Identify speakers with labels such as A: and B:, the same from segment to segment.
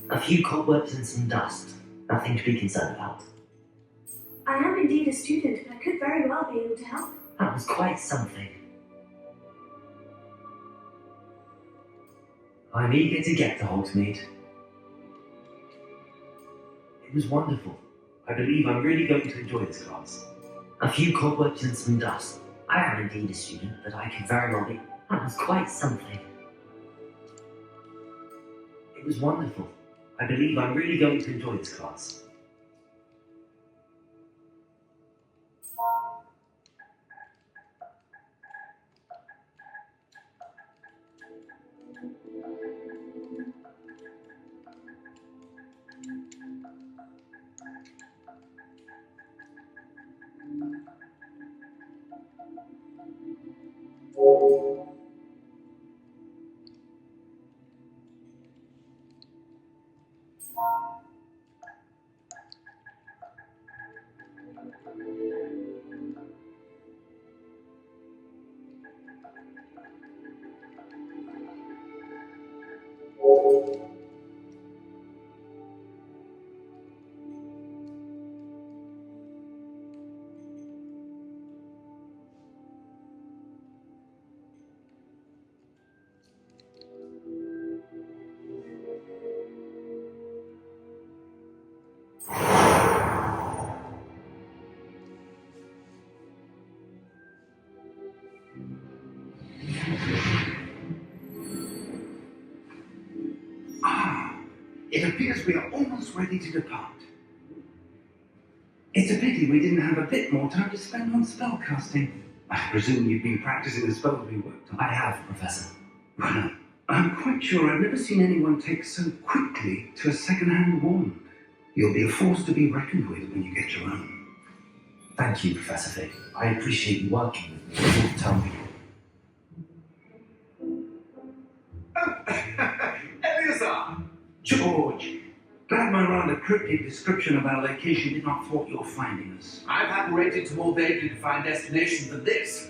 A: A few cobwebs and some dust. Nothing to be concerned about.
B: I am indeed a student, and I could very well be able to help.
A: That was quite something. I'm eager to get to Hogsmeade. It was wonderful. I believe I'm really going to enjoy this class. A few cobwebs and some dust. I am indeed a student, but I could very well be. That was quite something. It was wonderful. I believe I'm really going to enjoy this class.
C: It appears we are almost ready to depart. It's a pity we didn't have a bit more time to spend on spellcasting. I presume you've been practicing the spells we worked on.
A: I have, Professor.
C: Well, I'm quite sure I've never seen anyone take so quickly to a second-hand wand. You'll be a force to be reckoned with when you get your own.
A: Thank you, Professor Fig. I appreciate you working with me all the time.
C: Eleazar! George! Glad my rather cryptic description of our location did not thwart your finding us.
D: I've operated to more vaguely defined destinations than this.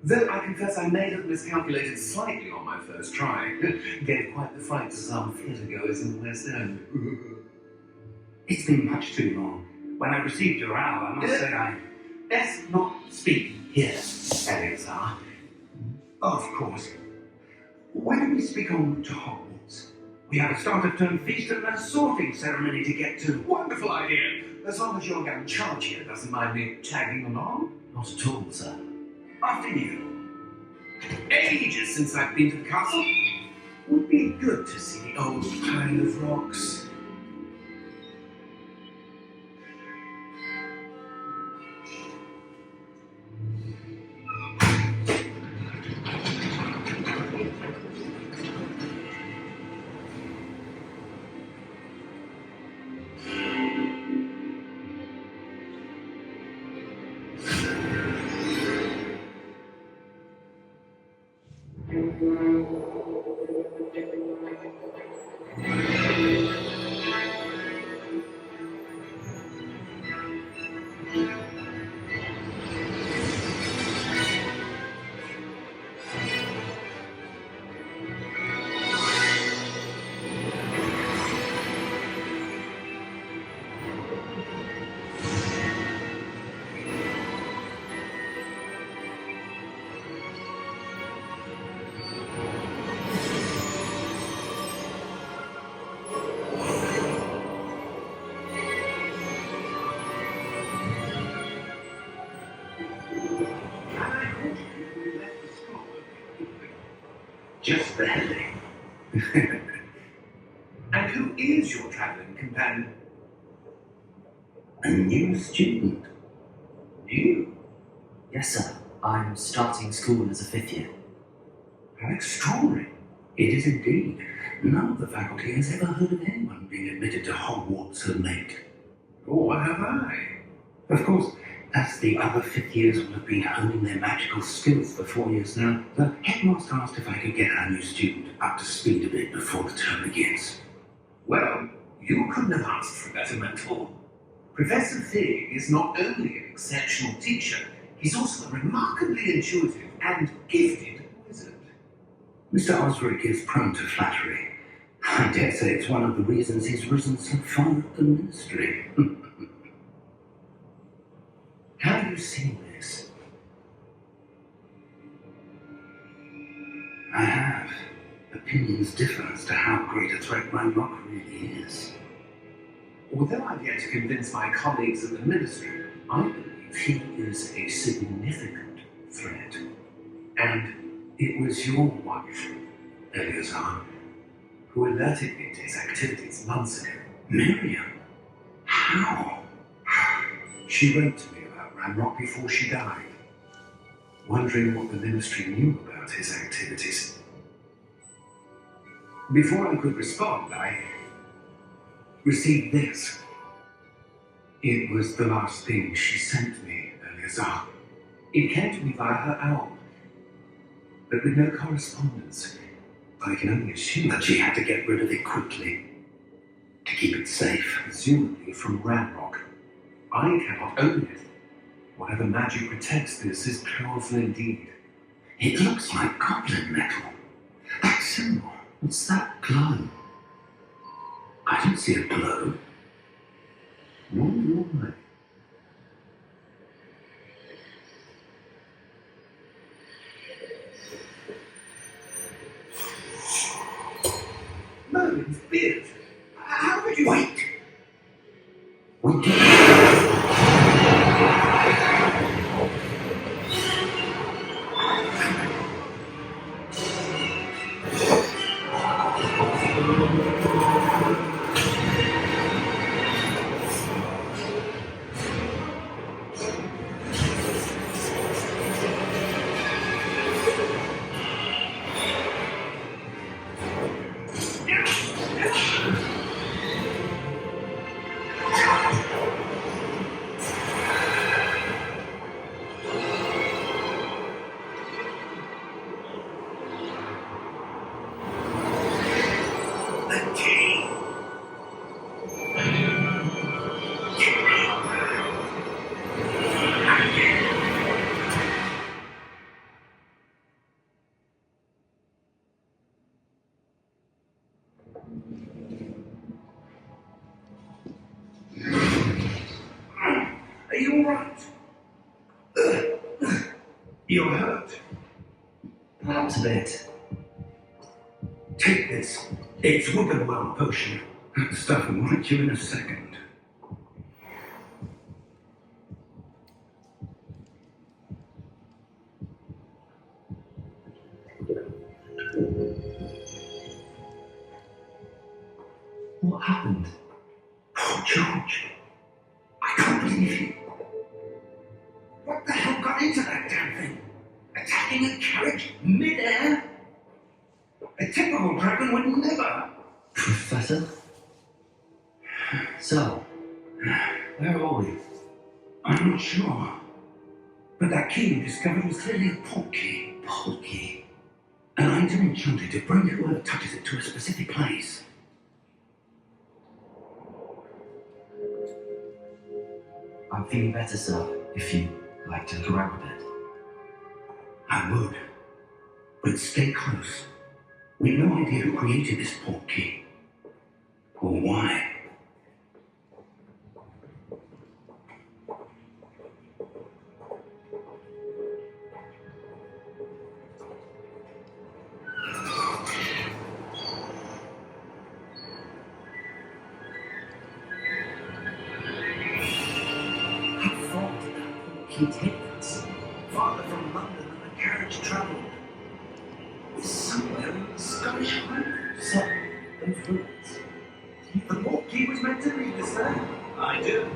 D: Though I confess I may have miscalculated slightly on my first try. Gave quite the fright to some theatregoers in the West End.
C: It's been much too long. When I received your hour, I must say I...
D: Best not speak here,
C: Eleazar. Of course. Why don't we speak en route to Hogwarts? We have a start-of-term feast and a sorting ceremony to get to.
D: Wonderful idea. As long as your young charge here doesn't mind me tagging along.
A: Not at all, sir.
C: After you.
D: Ages since I've been to the castle. Would be good to see the old pile of rocks.
C: Just barely.
D: And who is your travelling companion?
C: A new student.
D: You?
A: Yes, sir. I'm starting school as a 5th year.
C: How extraordinary. It is indeed. None of the faculty has ever heard of anyone being admitted to Hogwarts so late.
D: Oh, what have I?
C: Of course, as the other 5th years will have been honing their magical skills for 4 years now, the headmaster asked if I could get our new student up to speed a bit before the term begins.
D: Well, you couldn't have asked for a better mentor. Professor Fig is not only an exceptional teacher, he's also a remarkably intuitive and gifted wizard.
C: Mr. Osric is prone to flattery. I dare say it's one of the reasons he's risen so far up the ministry.
D: Have you seen this?
C: I have. Opinions differ as to how great a threat Ranrock really is.
D: Although I've yet to convince my colleagues in the ministry, I believe he is a significant threat. And it was your wife, Eleazar, who alerted me to his activities months ago.
C: Miriam? How?
D: She wrote to me about Ranrock before she died, wondering what the ministry knew about his activities. Before I could respond, I received this. It was the last thing she sent me, Eleazar. It came to me via her owl, but with no correspondence. I can only assume
C: That she had to get rid of it quickly to keep it safe.
D: presumably from Ranrock. I cannot open it. Whatever magic protects this is powerful indeed.
C: It looks like goblin metal. That symbol. What's that glow? I don't see a glow.
D: Nor do I. Merlin's beard. How could you...
C: Wait! We did.
D: Are you alright? You're hurt.
A: Perhaps a bit.
C: Take this. It's Wigglewell potion. That stuff will right you in a second.
A: What happened?
C: Oh, George. I can't believe you. What the hell got into that damn thing? Attacking a carriage mid-air? A typical dragon would never.
A: Professor? So, where are we?
C: I'm not sure. But that key you discovered was clearly a port key.
A: Port key.
C: An item enchanted to bring whoever touches it to a specific place.
A: I'm feeling better, sir, if you'd like to look around a bit.
C: I would. But stay close. We've no idea who created this port key. Or why.
A: How far did that port key take us?
C: Farther from London than the carriage travelled. It's somewhere in the Scottish Highlands.
A: So, influence.
C: The port key was meant to lead us there. I do.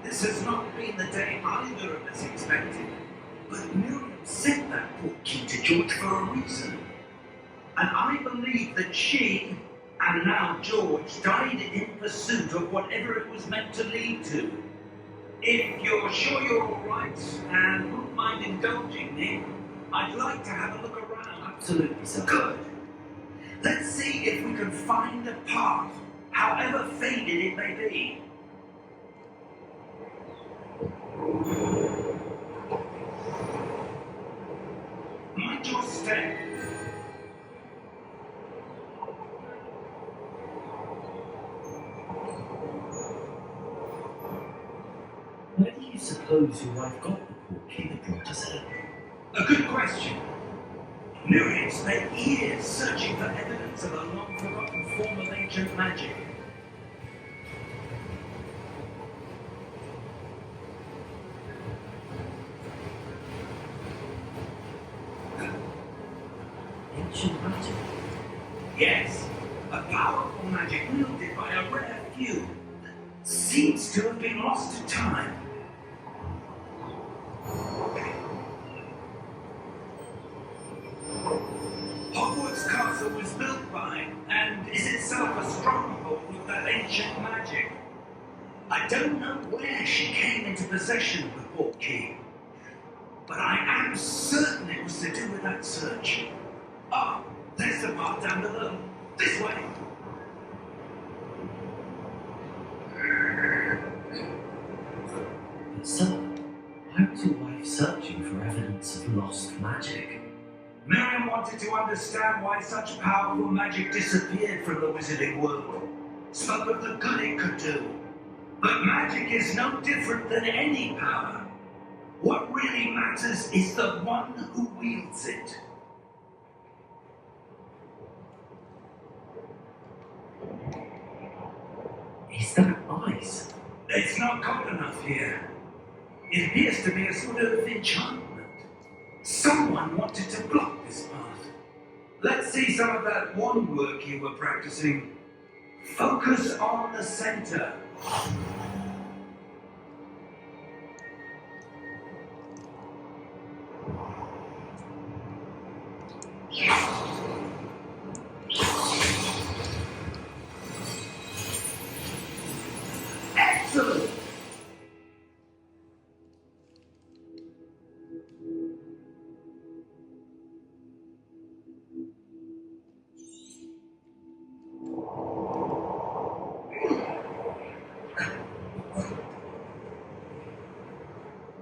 C: This has not been the day either of us expected. But Miriam sent that port key to George for a reason. And I believe that she, and now George, died in pursuit of whatever it was meant to lead to. If you're sure you're all right and wouldn't mind indulging me, I'd like to have a look around.
A: Absolutely, sir.
C: Good. Let's see if we can find a path, however faded it may be. Mind your step.
A: suppose your wife got the portkey that brought us here?
C: A good question. Miriam spent years searching for evidence of a long-forgotten form of ancient magic.
A: Ancient magic?
C: Yes, a powerful magic wielded by a rare few that seems to have been lost to time. Hogwarts Castle was built by, and is itself a stronghold of that ancient magic. I don't know where she came into possession of the portkey, but I am certain it was to do with that search. Ah, there's the path down below. This way.
A: But sir, why was your wife searching for evidence of lost magic?
C: Miriam wanted to understand why such powerful magic disappeared from the wizarding world. Spoke of the good it could do. But magic is no different than any power. What really matters is the one who wields it.
A: Is that ice?
C: It's not cold enough here. It appears to be a sort of enchantment. Someone wanted to block this path. Let's see some of that wand work you were practicing. Focus on the center. Excellent!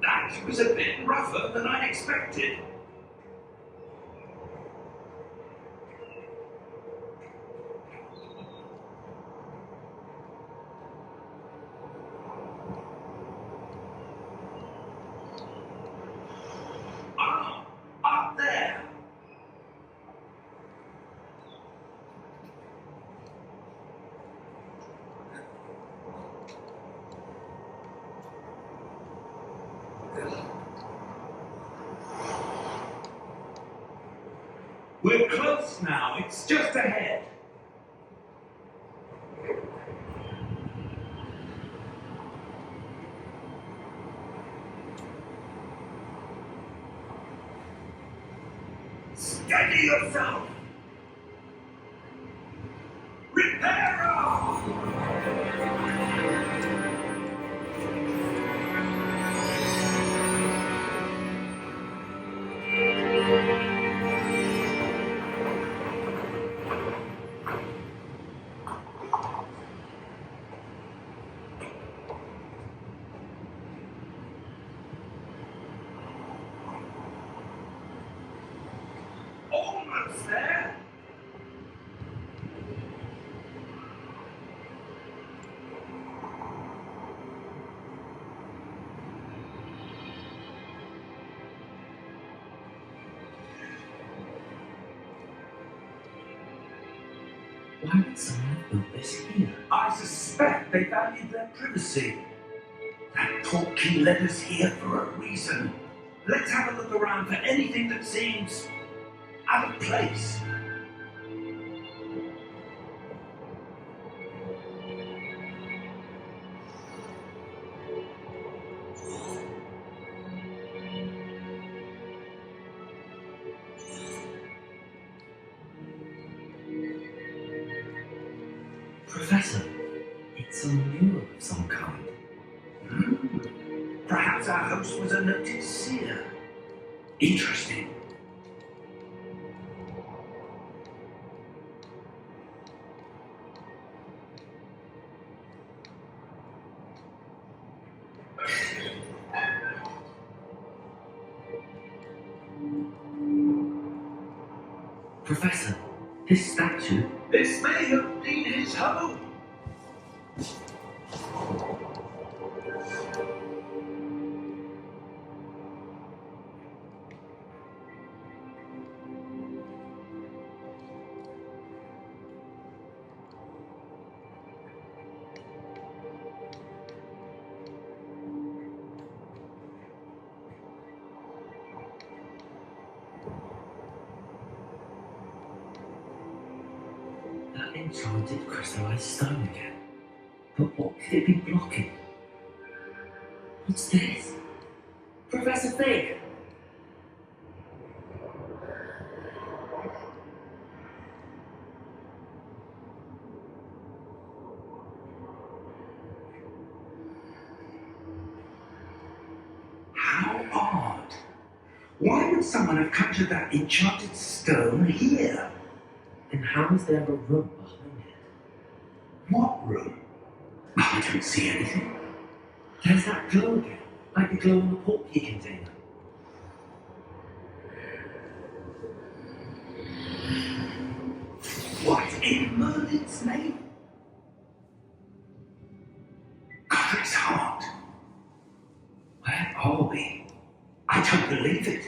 C: That was a bit rougher than I expected. Ah, up there. We're close now. It's just ahead. Steady yourself. Reparo! Almost there.
A: Why would someone have built this here?
C: I suspect they valued their privacy. That portkey led us here for a reason. Let's have a look around for anything that seems out of place.
A: Professor, it's a mural of some kind.
C: Perhaps our host was a noted seer. Interesting.
A: Professor, this statue.
C: This may have been his home.
A: that enchanted crystallized stone again. But what could it be blocking? What's this? Professor Fig!
C: How odd. Why would someone have conjured that enchanted stone here?
A: And how is there a room behind it?
C: What room? I don't see anything.
A: There's that glow again, like the glow on the portkey container.
C: What in Merlin's name? Godric's heart. Where are we? I don't believe it.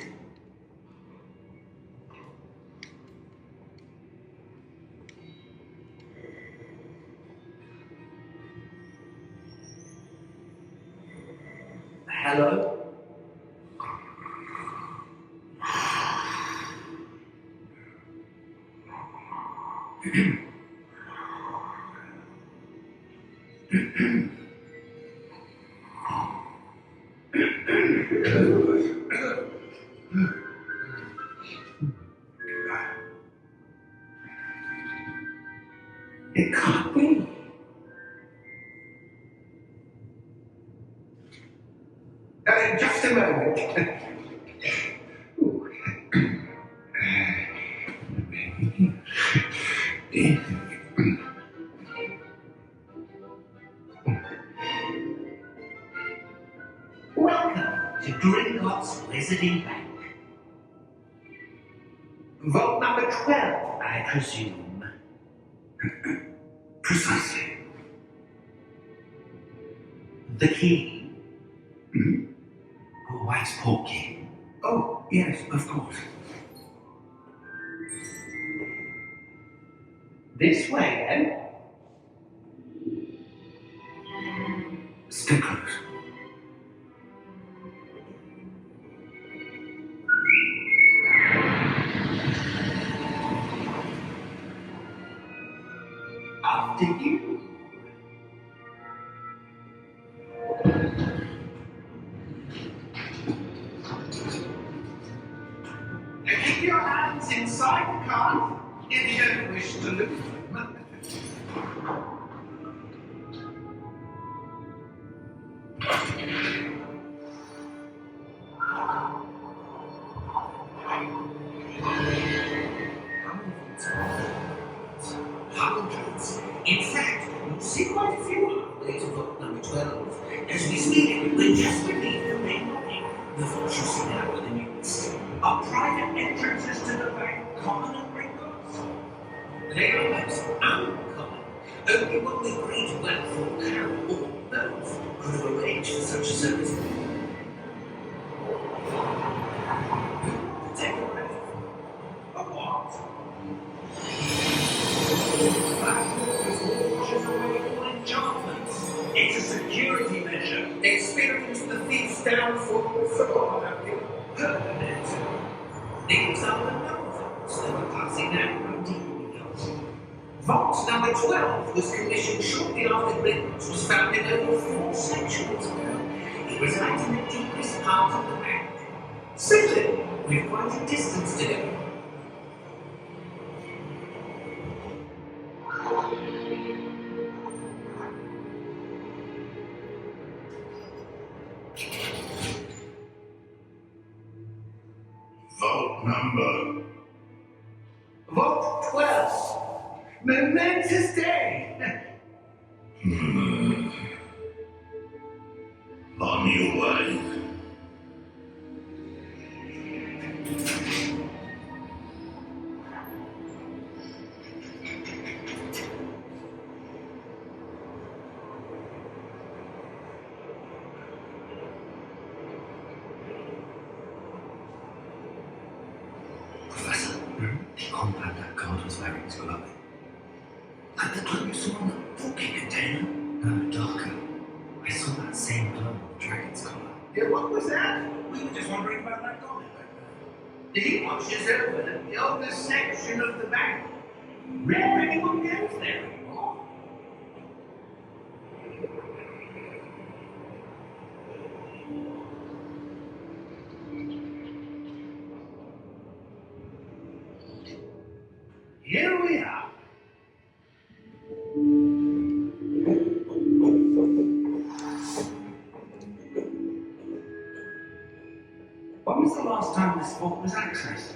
A: Hello?
C: It can't be. Just a moment. Ooh.
A: Welcome to Gringotts Wizarding Bank.
C: Vote number 12.
A: I presume.
C: Precisely.
A: The key?
C: Hmm?
A: A white portkey.
C: Oh, yes, of course. This way, then. Stay close. After you. Keep your hands inside the cart if you don't wish to lose them.
E: Hundreds. In fact, you'll see quite a few on our way to vote number 12. As we speak, we're just beneath the main lobby. The vote you see now are the newest.
C: Are private entrances to the bank common at Gringotts?
E: They are most uncommon. Only one with great wealth or power, or both, could have arranged for such a service. Take a breath.
C: A what?
E: It's a security measure. Experience the thief's downfall.
C: So, have you heard of it?
E: These are the number vaults that were passing out from deeply else. Vault number 12 was commissioned shortly after Gringotts was founded over 4 centuries ago. It resides in the deepest part of the bank. Simply, we've quite a distance to go.
C: Vote number. Vote 12. Momentous day. On your way.
A: Professor, the compound that card was wearing is glowing. Like the glow you saw on the portkey container? No, darker. I saw that same glow on the dragon's collar.
C: Yeah, what was that? We were just wondering about that comment. He watched us over the oldest section of the bank.
E: Rare anyone goes there anymore.
C: Here we are. When was the last time this vault was accessed?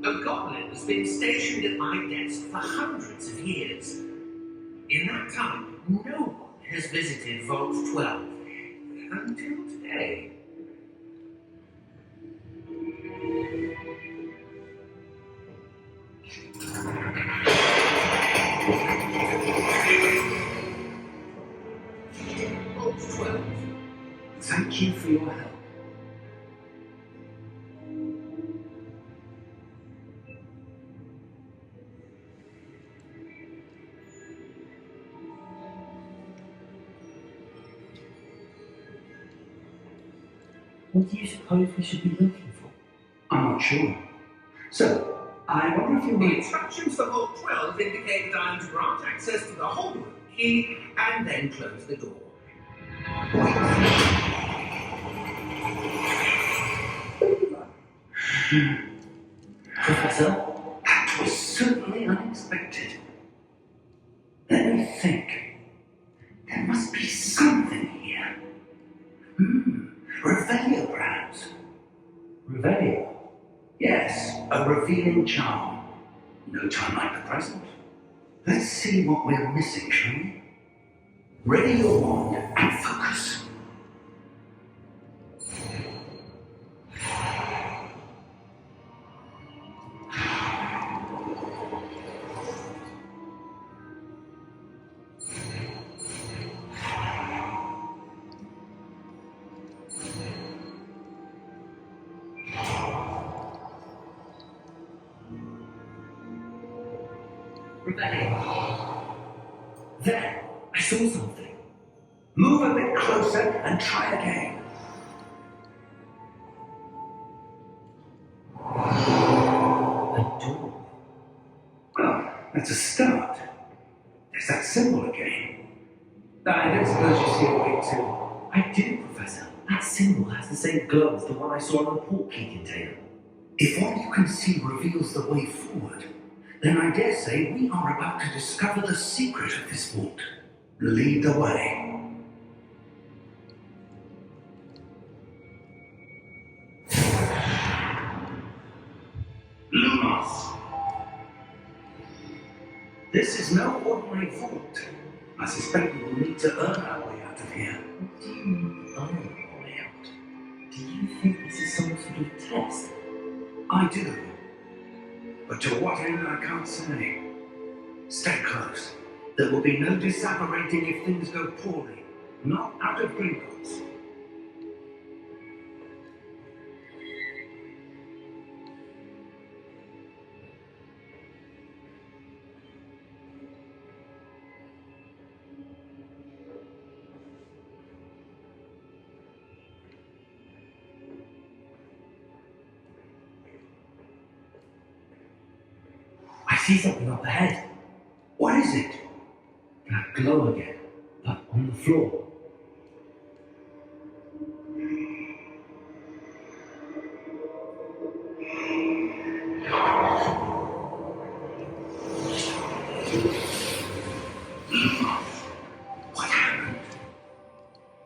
E: A goblin has been stationed at my desk for hundreds of years. In that time, no one has visited Vault 12 until today. Vault 12.
C: Thank you for your help.
A: What do you suppose we should be looking for?
C: I'm not sure. So, I wonder if you
E: The
C: might...
E: instructions for Vault 12 indicate that I am to grant access to the whole room key and then close the door.
A: Professor?
C: That was certainly unexpected. Let me think. There must be something here. Revelio, perhaps.
A: Revelio?
C: Yes, a revealing charm. No time like the present. Let's see what we're missing, shall we? Ready your wand and focus.
A: Revelio. There! I saw something.
C: Move a bit closer and try again.
A: A door.
C: Well, that's a start. There's that symbol again. I don't suppose you see a way to...
A: I do, Professor. That symbol has the same glow as the one I saw on the portkey container.
C: If all you can see reveals the way forward, then I dare say we are about to discover the secret of this vault. Lead the way. Lumos. This is no ordinary vault. I suspect we will need to earn our way out of here.
A: What do you mean, earn our way out? Do you think this is some sort of test?
C: I do. But to what end, I can't say. Stay close. There will be no disapparating if things go poorly. Not out of Gringotts.
A: I see something up ahead.
C: What is it?
A: That glow again, but on the floor.
C: What happened?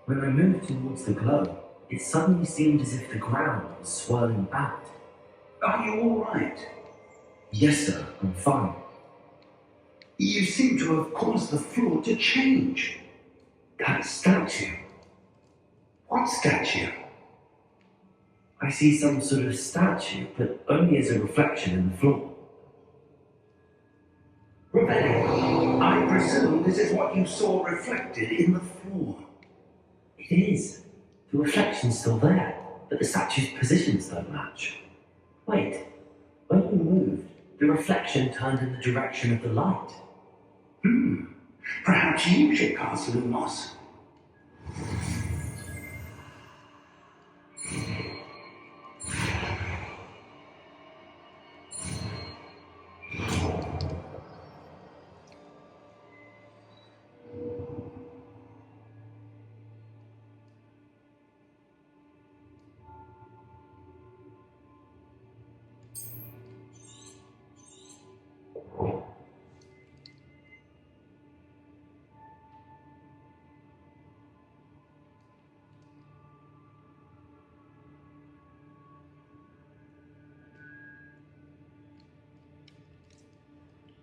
A: When I moved towards the glow, it suddenly seemed as if the ground was swirling back.
C: Are you all right?
A: Yes, sir, I'm fine.
C: You seem to have caused the floor to change.
A: That statue.
C: What statue?
A: I see some sort of statue, but only as a reflection in the floor.
C: Revelio, I presume this is what you saw reflected in the floor.
A: It is. The reflection's still there, but the statue's positions don't match. Wait, when you moved, the reflection turned in the direction of the light.
C: Perhaps you should cast Lumos.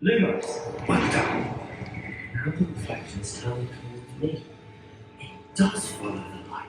E: Lumens.
A: Well done. Now the reflection's turned towards me. It does follow the light.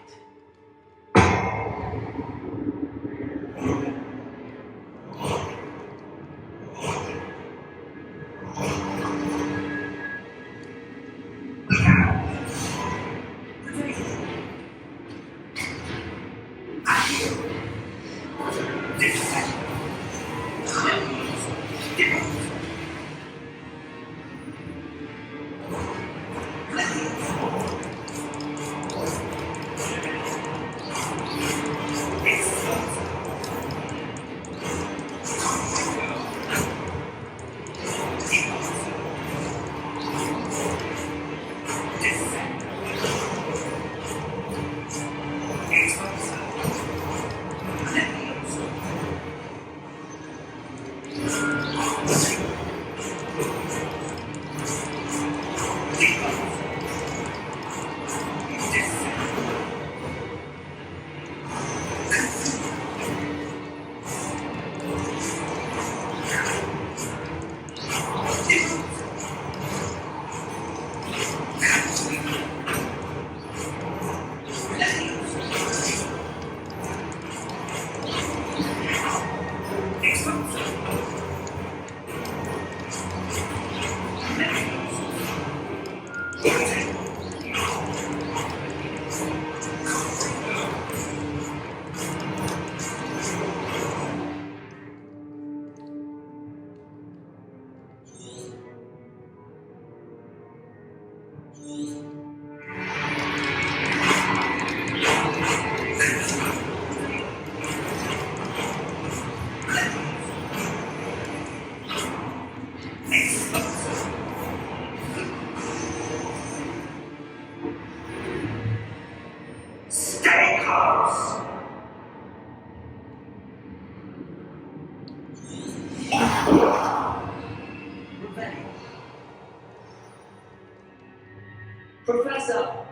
E: Professor!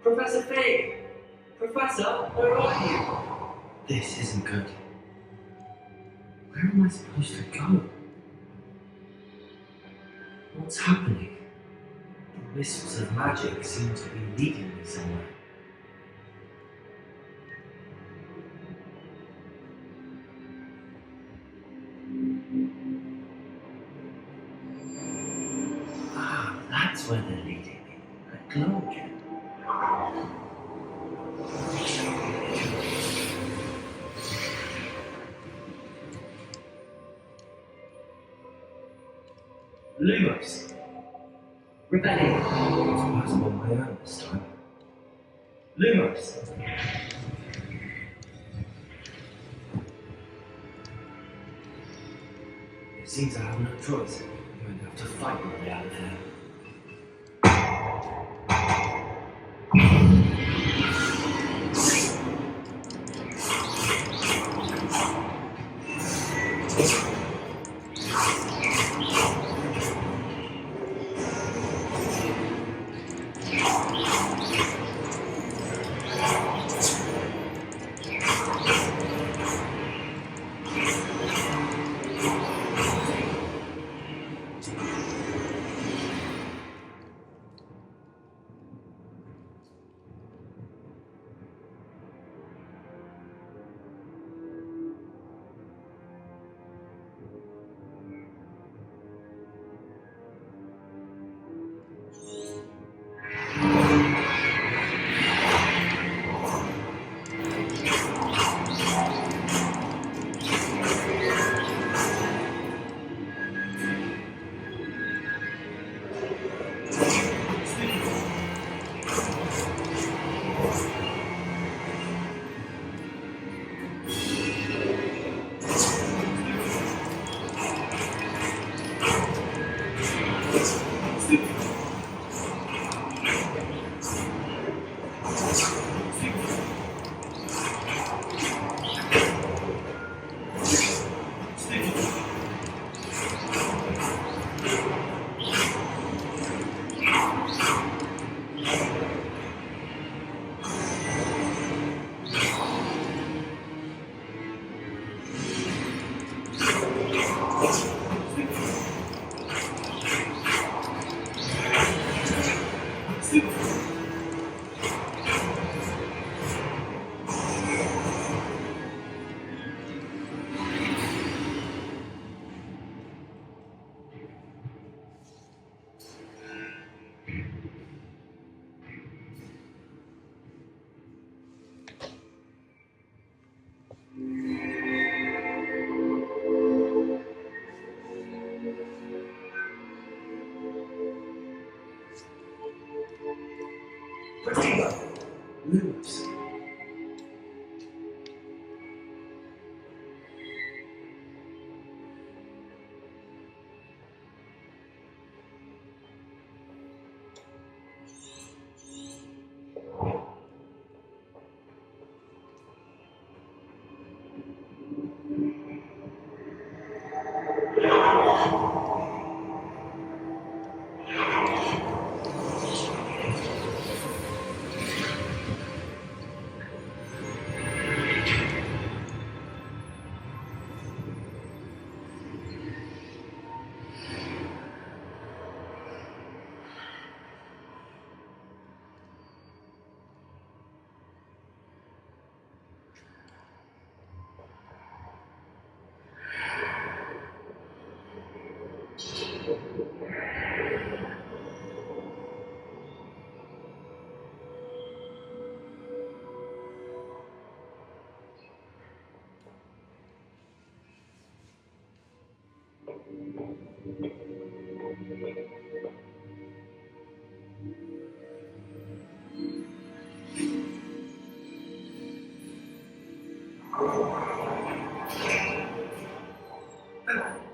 E: Professor Fig! Professor, where are you?
A: This isn't good. Where am I supposed to go? What's happening? The wisps of magic seem to be leading me somewhere. Ah, that's where they're leading me. That glow again.
E: Lumos. Rebellion.
A: I suppose I'm on my own this time.
E: Lumos.
A: It seems I have no choice. I'm going to have to fight my way out of here.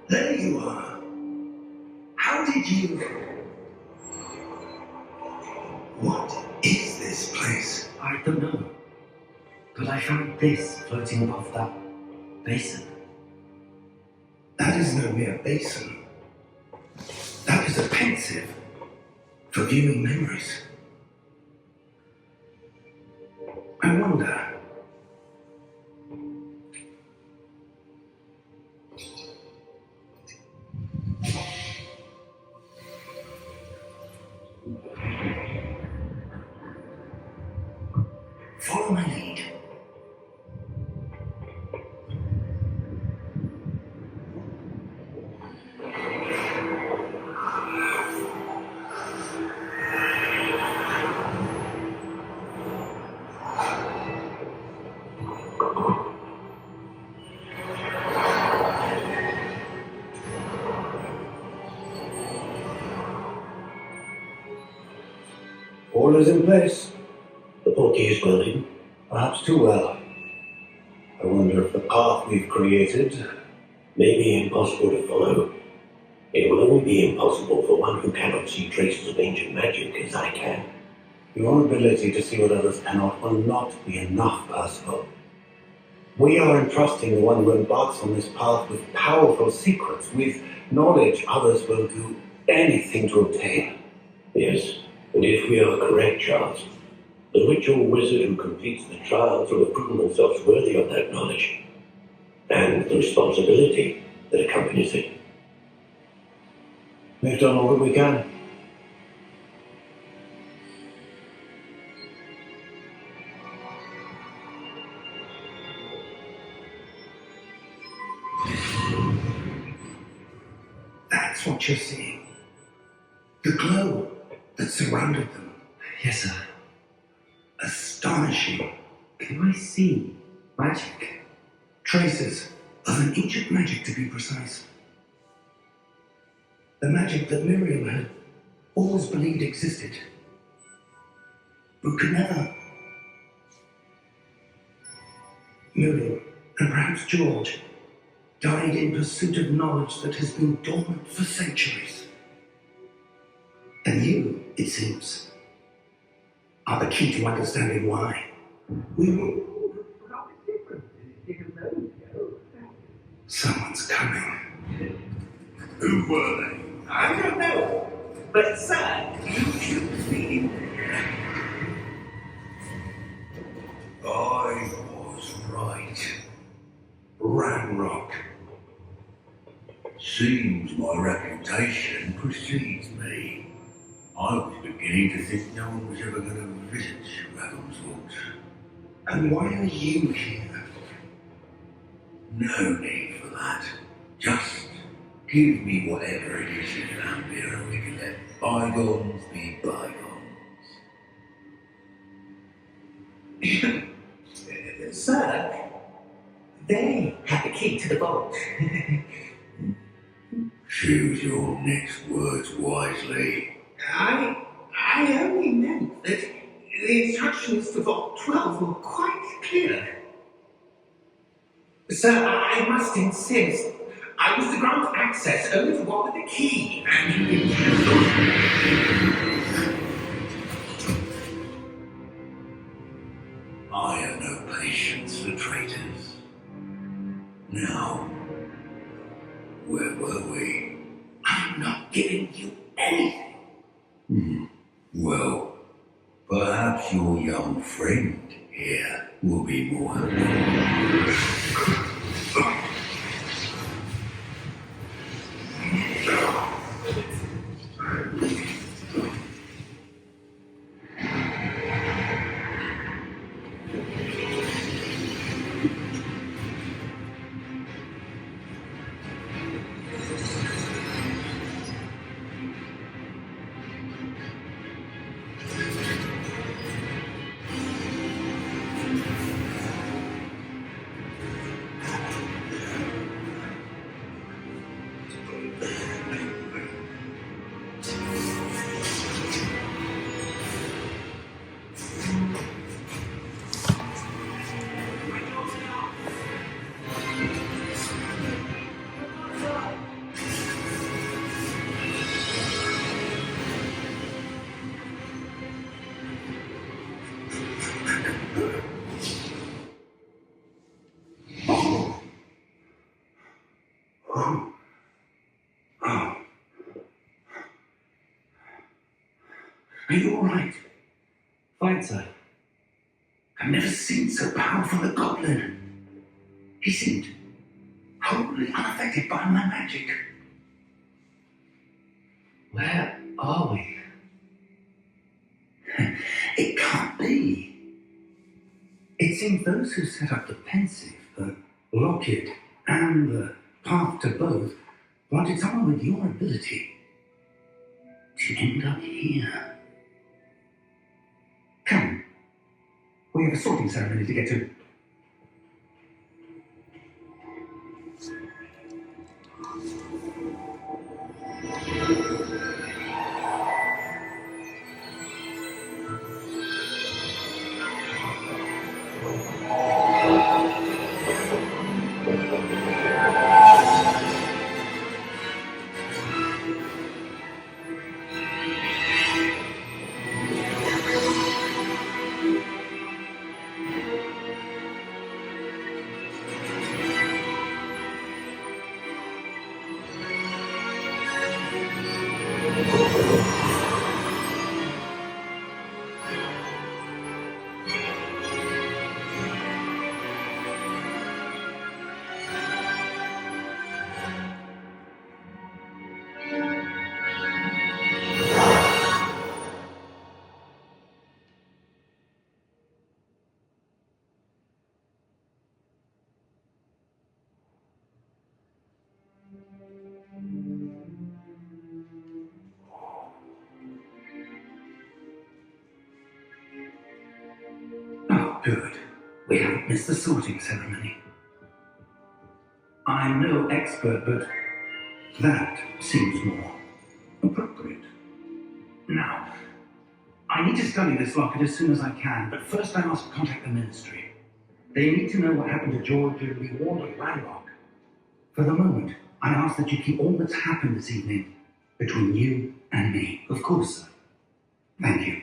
C: There you are. How did you... What is this place?
A: I don't know. But I found this floating above that basin.
C: That is no mere basin. That is a pensive for viewing memories. I wonder... Follow my lead.
F: All is in place. The portkey is well hidden, perhaps too well. I wonder if the path we've created may be impossible to follow. It will only be impossible for one who cannot see traces of ancient magic as I can. Your ability to see what others cannot will not be enough, Percival. We are entrusting the one who embarks on this path with powerful secrets, with knowledge others will do anything to obtain. Yes, and if we are correct, Charles, the ritual wizard who completes the trials will have proven themselves worthy of that knowledge, and the responsibility that accompanies it. We've done all that we can.
C: That's what you're seeing. The glow that surrounded them.
A: Yes, sir.
C: Astonishing.
A: Can I see magic?
C: Traces of an ancient magic, to be precise. The magic that Miriam had always believed existed, but could never. Miriam, and perhaps George, died in pursuit of knowledge that has been dormant for centuries. And you, it seems, are the key to understanding why. We will... Someone's coming. Who were they?
E: I don't know. But, sir, you should be.
C: I was right. Ramrock.
G: Seems my reputation precedes me. I was beginning to think no one was ever going to visit Ravenswood.
C: And why are you here?
G: No need for that. Just give me whatever it is you found here and we can let bygones be bygones.
E: Sir, they had the key to the vault.
G: Choose your next words wisely.
E: I only meant that the instructions for Vault 12 were quite clear. Sir, I must insist. I was to grant access only to one with the key, and you
G: I have no patience for traitors. Now, where were we?
C: I'm not giving you anything.
G: Well, perhaps your young friend here will be more helpful.
D: Are you all right?
A: Fine, sir.
D: I've never seen so powerful a goblin. He seemed wholly unaffected by my magic.
A: Where are we?
D: It can't be. It seems those who set up the pensive, the locket, and the path to both wanted someone with your ability to end up here. Come. We have a sorting ceremony to get to. Oh, good. We haven't missed the sorting ceremony. I'm no expert, but that seems more appropriate. Now, I need to study this locket as soon as I can, but first I must contact the ministry. They need to know what happened to George and be warned of Landlock. For the moment, I ask that you keep all that's happened this evening between you and me. Of course, sir. Thank you.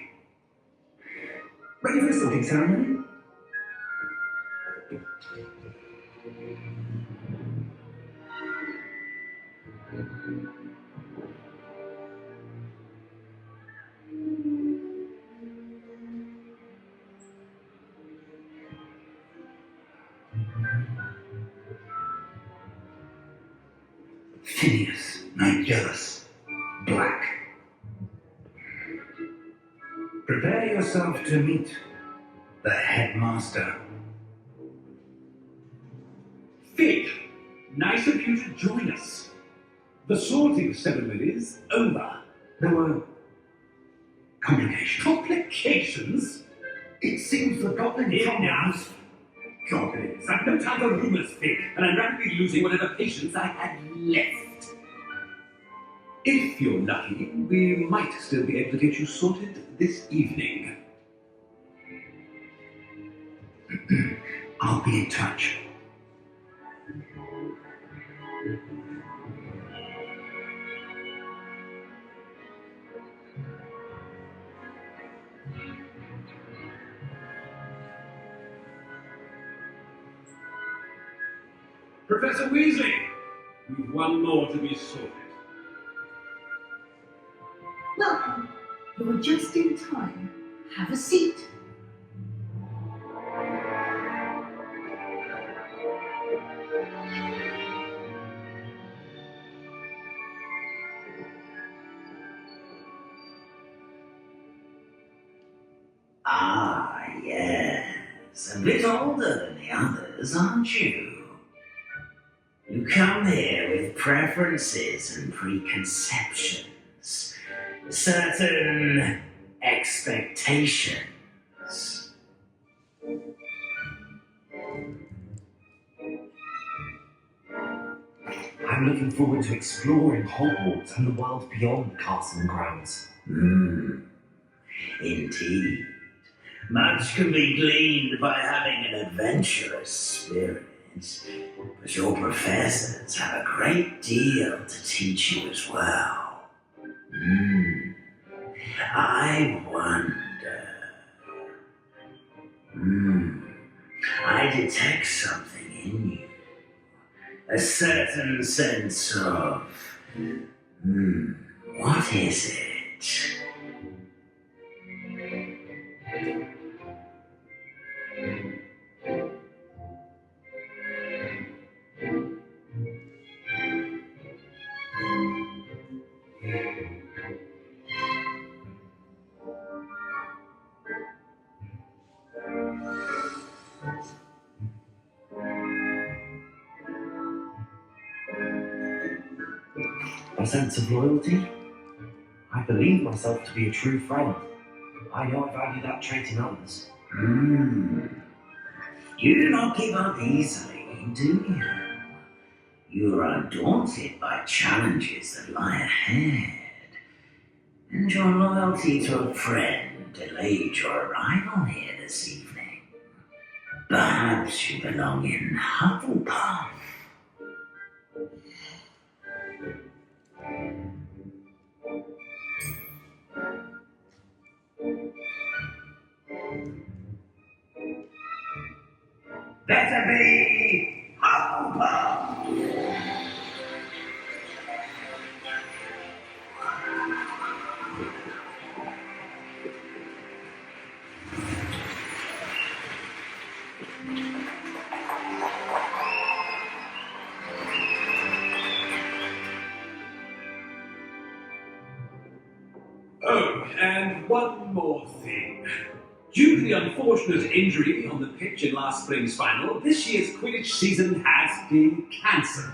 D: Ready for the sorting ceremony? Phineas, Nigellus, Black. Prepare yourself to meet the headmaster.
F: Fig, nice of you to join us. The sorting ceremony is over.
D: There were complications.
F: Complications?
D: It seems the goblin
F: Enough! Goblins, I've no time for rumours, Fig, and I'm rapidly losing whatever patience I had left. If you're lucky, we might still be able to get you sorted this evening.
D: I'll be in touch.
F: Professor Weasley, you've one more to be sorted.
H: Welcome. You're just in time. Have a seat.
C: Ah, yes. A bit older than the others, aren't you? You come here with preferences and preconceptions, certain expectations.
A: I'm looking forward to exploring Hogwarts and the world beyond the castle and grounds.
C: Indeed. Much can be gleaned by having an adventurous spirit, but your professors have a great deal to teach you as well. I wonder. I detect something in you. A certain sense of. What is it?
A: My sense of loyalty? I believe myself to be a true friend. I know I value that trait in others.
E: You do not give up easily, do you? You are undaunted by challenges that lie ahead. And your loyalty to a friend delayed your arrival here this evening. Perhaps you belong in Hufflepuff. Better be Hufflepuff!
D: Oh, and one more thing. Due to the unfortunate injury on the pitch in last spring's final, this year's Quidditch season has been cancelled.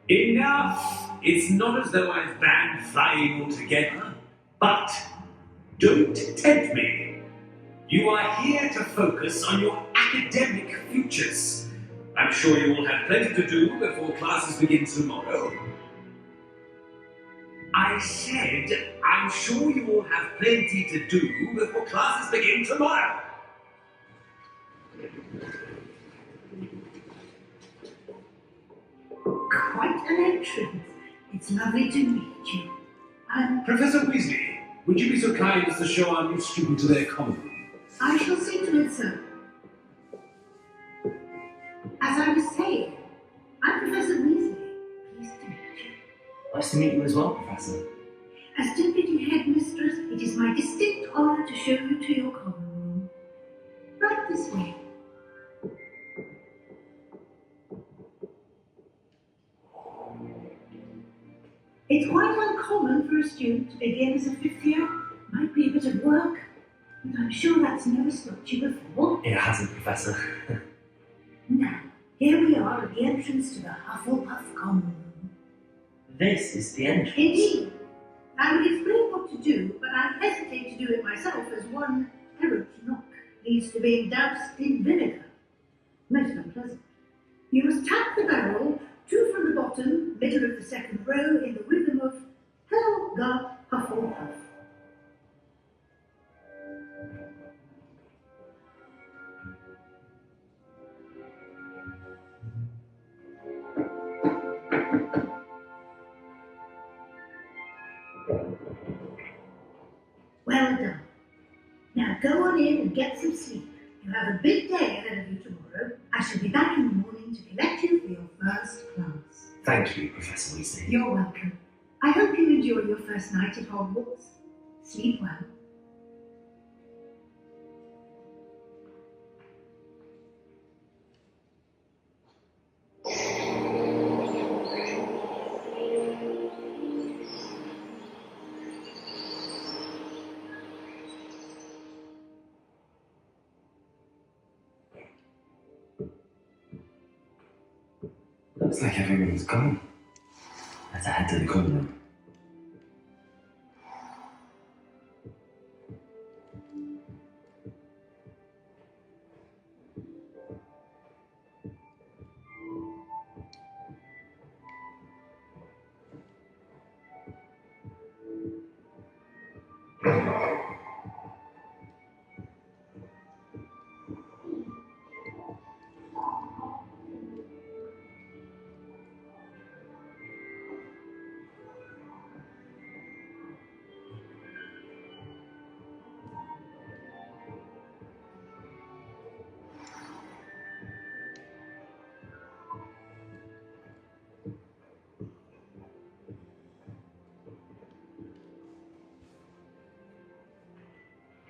D: Enough! It's not as though I've banned flying altogether, but don't tempt me. You are here to focus on your academic futures. I'm sure you will have plenty to do before classes begin tomorrow. I said, I'm sure you will have plenty to do before classes begin tomorrow.
H: Quite an entrance. It's lovely to meet you.
D: Professor Weasley, would you be so kind as to show our new student to their common room?
H: I shall see to it, sir. As I was saying, I'm Professor Weasley. Pleased to meet you.
A: Nice to meet you as well, Professor.
H: As Deputy Headmistress, it is my distinct honour to show you to your common room. Right this way. It's quite uncommon for a student to begin as a fifth year. Might be a bit of work, but I'm sure that's never stopped you before.
A: It hasn't, Professor.
H: Now, here we are at the entrance to the Hufflepuff common room.
A: This is the entrance.
H: Indeed. I would explain what to do, but I hesitate to do it myself as one errant knock leads to being doused in vinegar. Most unpleasant. You must tap the barrel, 2 from the bottom, middle of the second row, in the rhythm of Helga Hufflepuff. Well done. Now go on in and get some sleep. You have a big day ahead of you tomorrow. I shall be back in the morning to collect you for your first class.
A: Thank you, Professor Weasley.
H: You're welcome. I hope you enjoy your first night at Hogwarts. Sleep well.
A: Looks like everyone's gone. Let's head to the common room.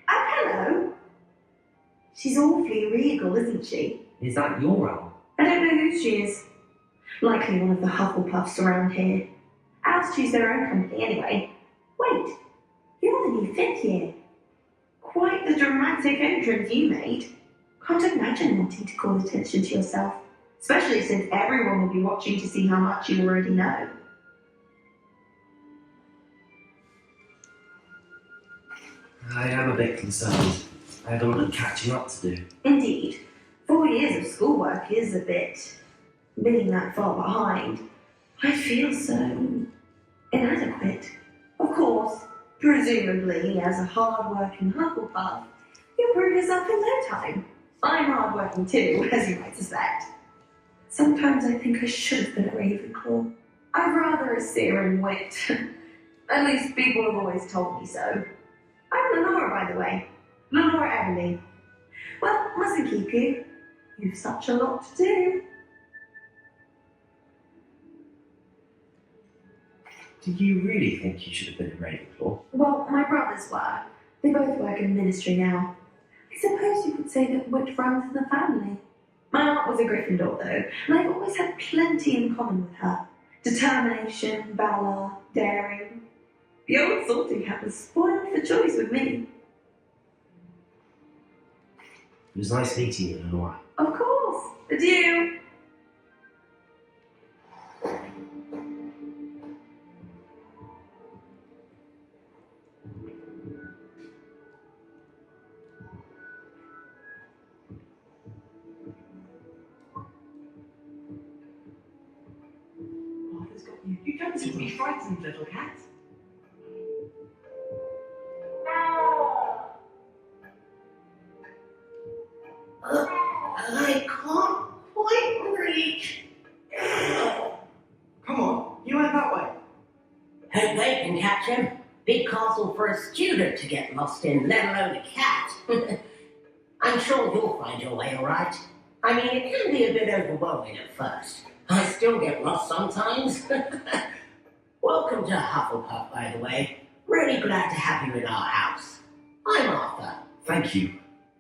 B: Hello. She's awfully regal, isn't she?
A: Is that your role?
B: I don't know who she is. Likely one of the Hufflepuffs around here. Owls choose their own company anyway. Wait, you're the new fifth year. Quite the dramatic entrance you made. Can't imagine wanting to call attention to yourself. especially since everyone will be watching to see how much you already know.
A: I am a bit concerned. I have a lot of catching up to do.
B: Indeed, 4 years of schoolwork is a bit being that far behind. I feel so inadequate. Of course, presumably, as a hard-working Hufflepuff, you'll prove yourself in no time. I'm hard-working too, as you might suspect. Sometimes I think I should have been a Ravenclaw. I've rather a searing wit. At least people have always told me so. I'm Lenora, by the way. Lenora Everly. Well, mustn't keep you. You've such a lot to do.
A: Do you really think you should have been a Ravenclaw?
B: Well, my brothers were. They both work in ministry now. I suppose you could say that wit runs in the family. My aunt was a Gryffindor, though, and I've always had plenty in common with her. Determination, valour, daring. The old sorting hat was spoiled for choice with me.
A: It was nice meeting you, Lenora.
B: Of course. Adieu.
A: Arthur's got you. You don't seem to be frightened, little cat.
E: I can't quite reach.
C: Come on, you went that way.
E: Hope they can catch him. Big castle for a student to get lost in, let alone a cat. I'm sure you'll find your way all right. I mean, it can be a bit overwhelming at first. I still get lost sometimes. Welcome to Hufflepuff, by the way. Really glad to have you in our house. I'm Arthur.
A: Thank you.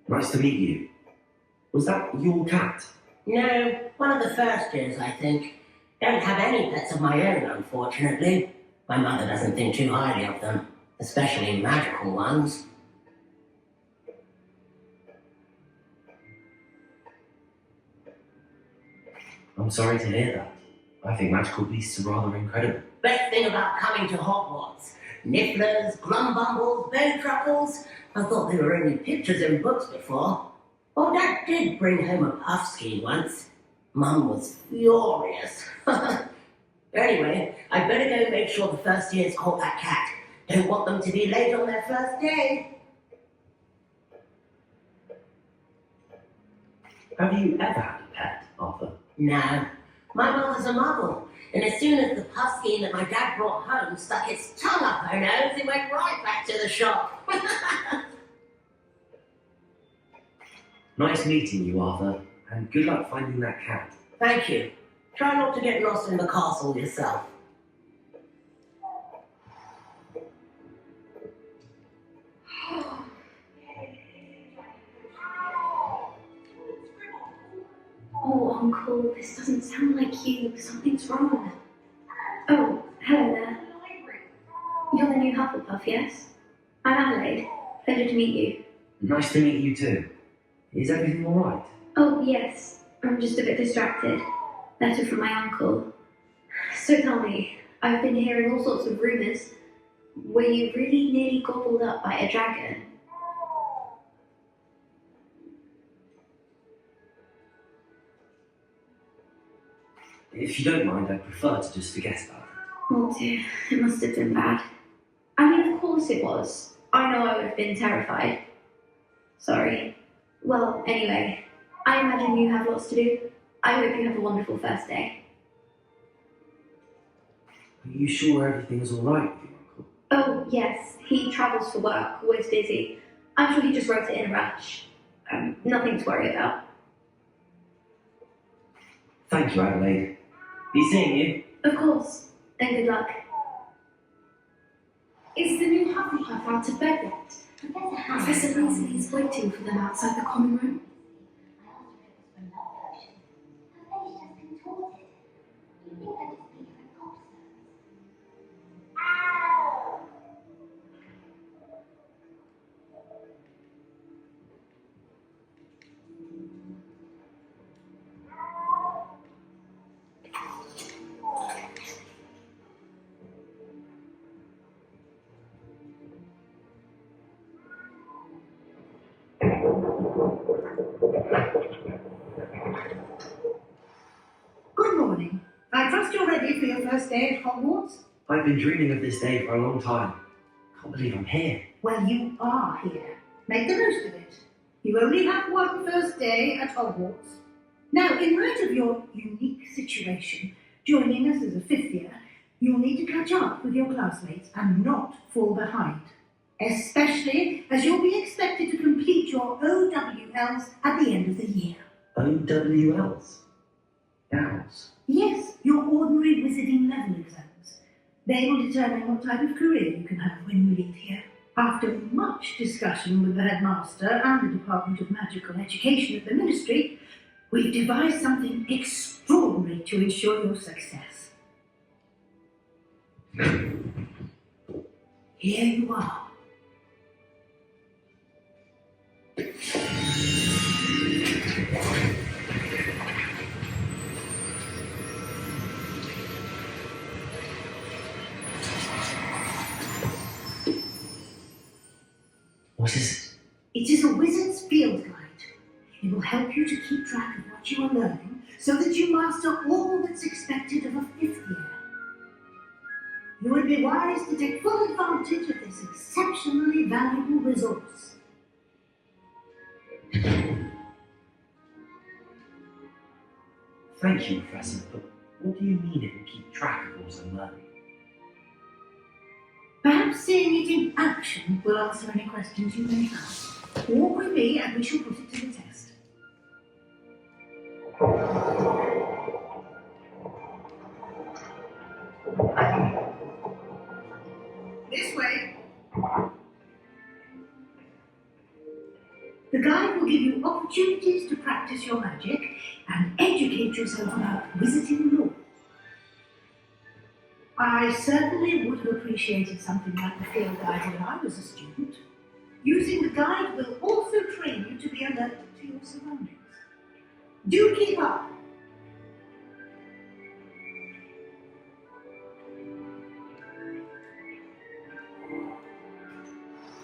A: Nice to meet you. Was that your cat?
E: No, one of the first years, I think. Don't have any pets of my own, unfortunately. My mother doesn't think too highly of them, especially magical ones.
A: I'm sorry to hear that. I think magical beasts are rather incredible.
E: Best thing about coming to Hogwarts. Nifflers, Glumbumbles, Bowtruckles. I thought they were only pictures in books before. Oh, Dad did bring home a puffskein once. Mum was furious. Anyway, I'd better go make sure the first years caught that cat. Don't want them to be late on their first day.
A: Have you ever had a pet, Arthur?
E: No. My mother's a muggle, and as soon as the puffskein that my dad brought home stuck its tongue up her nose, it went right back to the shop.
A: Nice meeting you, Arthur, and good luck finding that cat.
E: Thank you. Try not to get lost in the castle yourself.
B: Oh, Uncle, this doesn't sound like you. Something's wrong. Oh, hello there. You're the new Hufflepuff, yes? I'm Adelaide. Pleasure to meet you.
A: Nice to meet you too. Is everything all right?
B: Oh, yes. I'm just a bit distracted. Letter from my uncle. So tell me, I've been hearing all sorts of rumours. Were you really nearly gobbled up by a dragon?
A: If you don't mind, I'd prefer to just forget about it.
B: Oh dear, it must have been bad. I mean, of course it was. I know I would have been terrified. Sorry. Well, anyway, I imagine you have lots to do. I hope you have a wonderful first day.
A: Are you sure everything is all right with you, Uncle?
B: Oh, yes. He travels for work, always busy. I'm sure he just wrote it in a rush. Nothing to worry about.
A: Thank you, Adelaide. Be seeing you.
B: Of course. And good luck.
I: Is the new Hufflepuff out of bed yet? Professor Weasley is waiting for them outside the common room.
H: Good morning. I trust you're ready for your first day at Hogwarts?
A: I've been dreaming of this day for a long time. Can't believe I'm here.
H: Well, you are here. Make the most of it. You only have one first day at Hogwarts. Now, in light of your unique situation, joining us as a fifth year, you'll need to catch up with your classmates and not fall behind. Especially as you'll be expected to complete your OWLs at the end of the year.
A: OWLs? Owls?
H: Yes, your ordinary wizarding level exams. They will determine what type of career you can have when you leave here. After much discussion with the headmaster and the Department of Magical Education at the Ministry, we've devised something extraordinary to ensure your success. Here you are.
A: What is it?
H: It is a wizard's field guide. It will help you to keep track of what you are learning so that you master all that's expected of a fifth year. You would be wise to take full advantage of this exceptionally valuable resource.
A: Thank you, Professor, but what do you mean it will keep track of what I'm learning?
H: Perhaps seeing it in action will answer any questions you may have. Walk with me and we shall put it to the test. This way. The guide will give you opportunities to practice your magic and educate yourself about wizarding lore. I certainly would have appreciated something like the field guide when I was a student. Using the guide will also train you to be alert to your surroundings. Do keep up.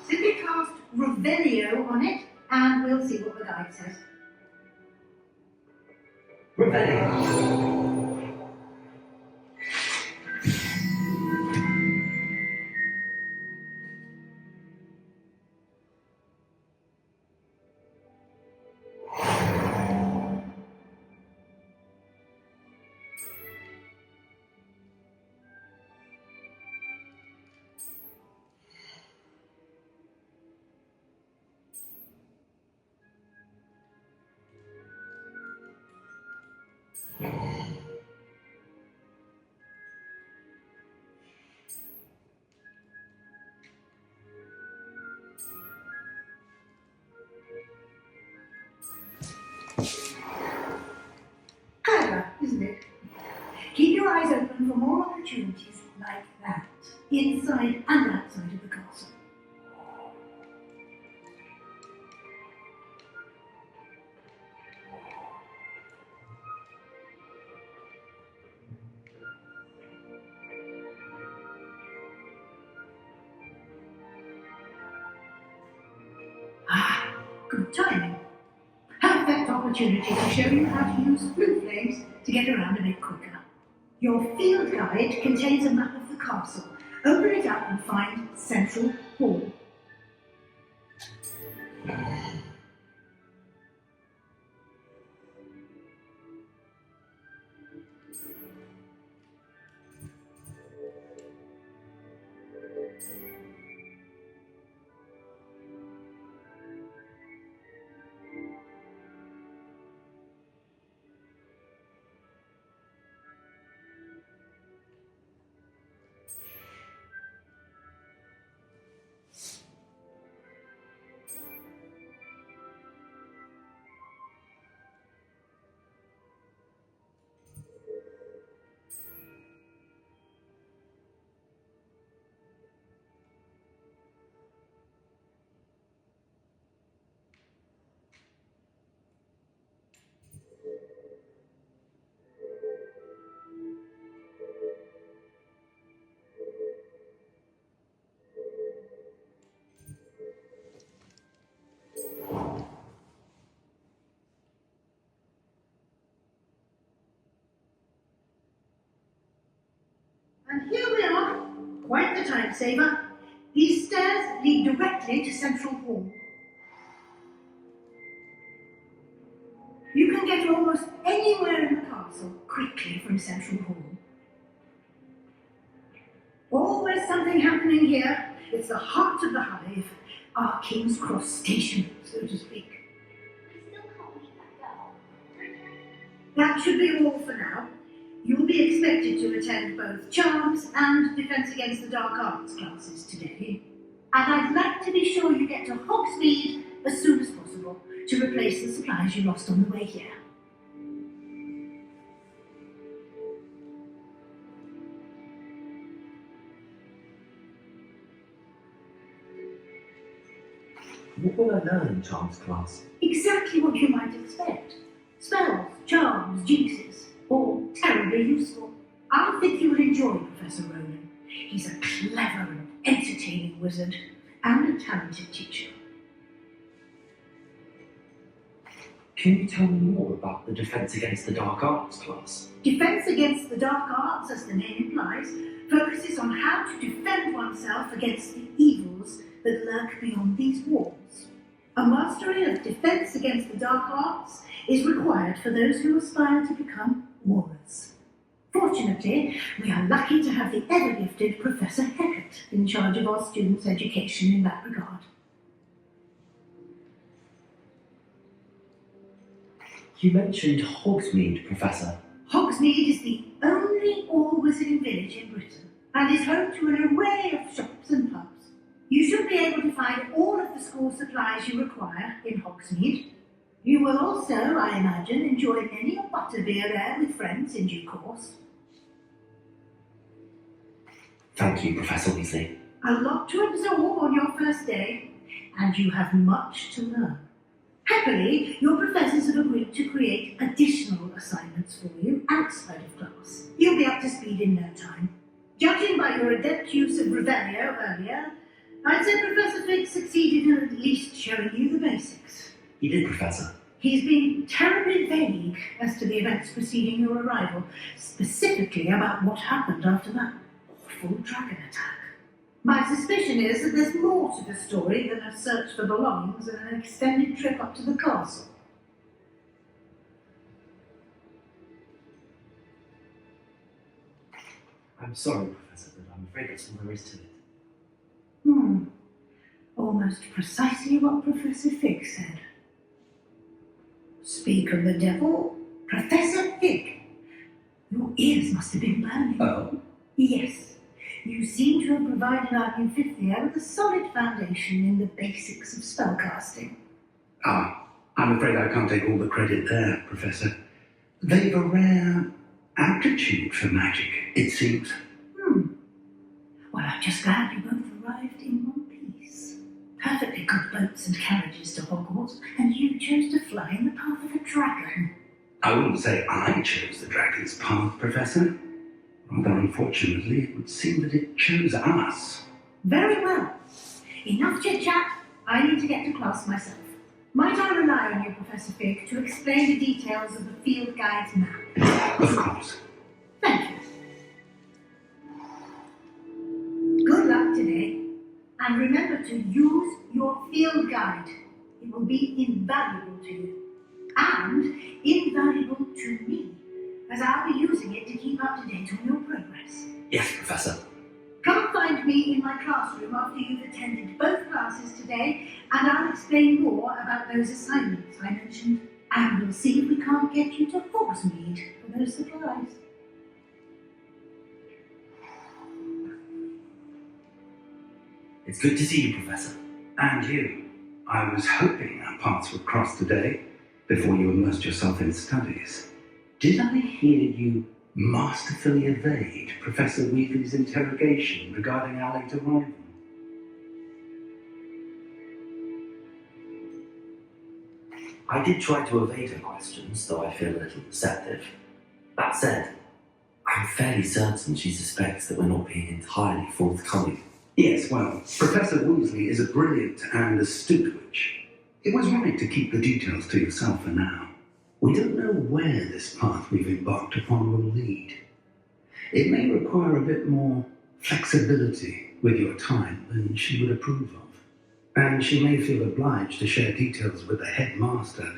H: Simply cast Revelio on it, and we'll see what the guide says.
A: Revelio.
H: Clever, isn't it? Keep your eyes open for more opportunities like that, inside and outside of the castle. Ah, good timing. Perfect opportunity to show you how to use blue flames to get around a bit quicker. Your field guide contains a map of the castle. Open it up and find Central Hall. And here we are. Quite the time saver. These stairs lead directly to Central Hall. You can get almost anywhere in the castle quickly from Central Hall. Always something happening here. It's the heart of the hive, our King's Cross station, so to speak.
I: I still can't meet that girl.
H: That should be all for now. You'll be expected to attend both Charms and Defense Against the Dark Arts classes today. And I'd like to be sure you get to Hogsmeade as soon as possible to replace the supplies you lost on the way here.
A: What will I learn in Charms class?
H: Exactly what you might expect. Spells, charms, jinxes, all terribly useful. I think you'll enjoy Professor Ronan. He's a clever and entertaining wizard, and a talented teacher.
A: Can you tell me more about the Defense Against the Dark Arts class?
H: Defense Against the Dark Arts, as the name implies, focuses on how to defend oneself against the evils that lurk beyond these walls. A mastery of Defense Against the Dark Arts is required for those who aspire to become warriors. Fortunately, we are lucky to have the ever-gifted Professor Heckert in charge of our students' education in that regard.
A: You mentioned Hogsmeade, Professor.
H: Hogsmeade is the only all-wizarding village in Britain and is home to an array of shops and pubs. You should be able to find all of the school supplies you require in Hogsmeade. You will also, I imagine, enjoy many a butterbeer there with friends in due course.
A: Thank you, Professor Weasley.
H: A lot to absorb on your first day, and you have much to learn. Happily, your professors have agreed to create additional assignments for you outside of class. You'll be up to speed in no time. Judging by your adept use of Revelio earlier, I'd say Professor Fig succeeded in at least showing you the basics.
A: You did, Professor.
H: He's been terribly vague as to the events preceding your arrival, specifically about what happened after that awful dragon attack. My suspicion is that there's more to the story than a search for belongings and an extended trip up to the castle.
A: I'm sorry, Professor, but I'm afraid that's all there is to it.
H: Almost precisely what Professor Fig said. Speak of the devil, Professor Fig. Your ears must have been burning.
A: Oh?
H: Yes. You seem to have provided our new fifth year with a solid foundation in the basics of spellcasting.
D: I'm afraid I can't take all the credit there, Professor. They've a rare aptitude for magic, it seems.
H: Well, I'm just glad you both arrived in one piece. Perfectly good boats and carriages to Hogwarts, and you chose to fly in the path of a dragon.
D: I wouldn't say I chose the dragon's path, Professor. Rather unfortunately, it would seem that it chose us.
H: Very well. Enough chit-chat. I need to get to class myself. Might I rely on you, Professor Fig, to explain the details of the field guide's map?
D: Of course.
H: Thank you. Good luck today, and remember to use your field guide. It will be invaluable to you, and invaluable to me, as I'll be using it to keep up to date on your progress.
A: Yes, Professor.
H: Come find me in my classroom after you've attended both classes today, and I'll explain more about those assignments I mentioned, and we'll see if we can't get you to Hogsmeade for those supplies.
A: It's good to see you, Professor.
D: And you. I was hoping our paths would cross today, before you immersed yourself in studies. Did I hear you masterfully evade Professor Weasley's interrogation regarding our late arrival?
A: I did try to evade her questions, though I feel a little deceptive. That said, I'm fairly certain she suspects that we're not being entirely forthcoming.
D: Yes, well, Professor Weasley is a brilliant and astute witch. It was right to keep the details to yourself for now. We don't know where this path we've embarked upon will lead. It may require a bit more flexibility with your time than she would approve of. And she may feel obliged to share details with the headmaster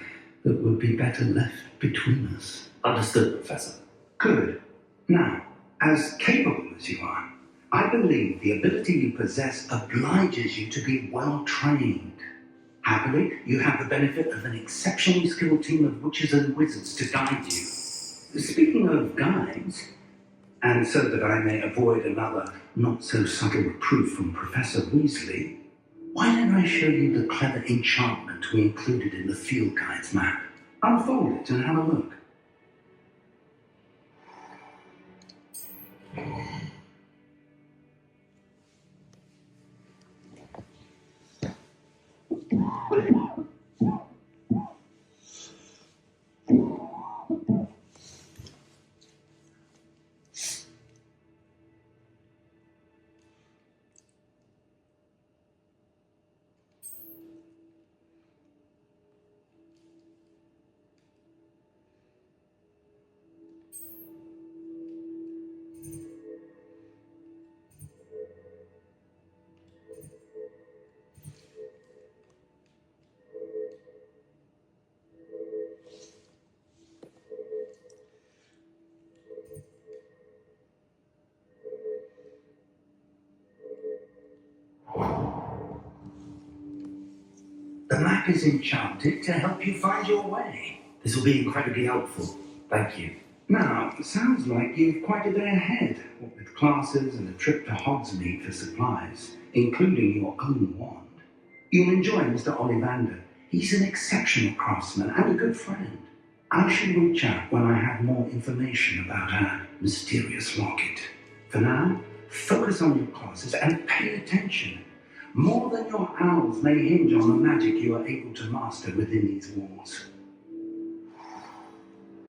D: that would be better left between us.
A: Understood, Professor.
D: Good. Now, as capable as you are, I believe the ability you possess obliges you to be well trained. Happily, you have the benefit of an exceptionally skilled team of witches and wizards to guide you. Speaking of guides, and so that I may avoid another not-so-subtle reproof from Professor Weasley, why don't I show you the clever enchantment we included in the field guide's map? Unfold it and have a look. The map is enchanted to help you find your way.
A: This will be incredibly helpful. Thank you.
D: Now, it sounds like you've quite a day ahead, what with classes and a trip to Hogsmeade for supplies, including your own wand. You'll enjoy Mr. Ollivander. He's an exceptional craftsman and a good friend. I shall reach out when I have more information about our mysterious locket. For now, focus on your classes and pay attention. More than your owls may hinge on the magic you are able to master within these walls.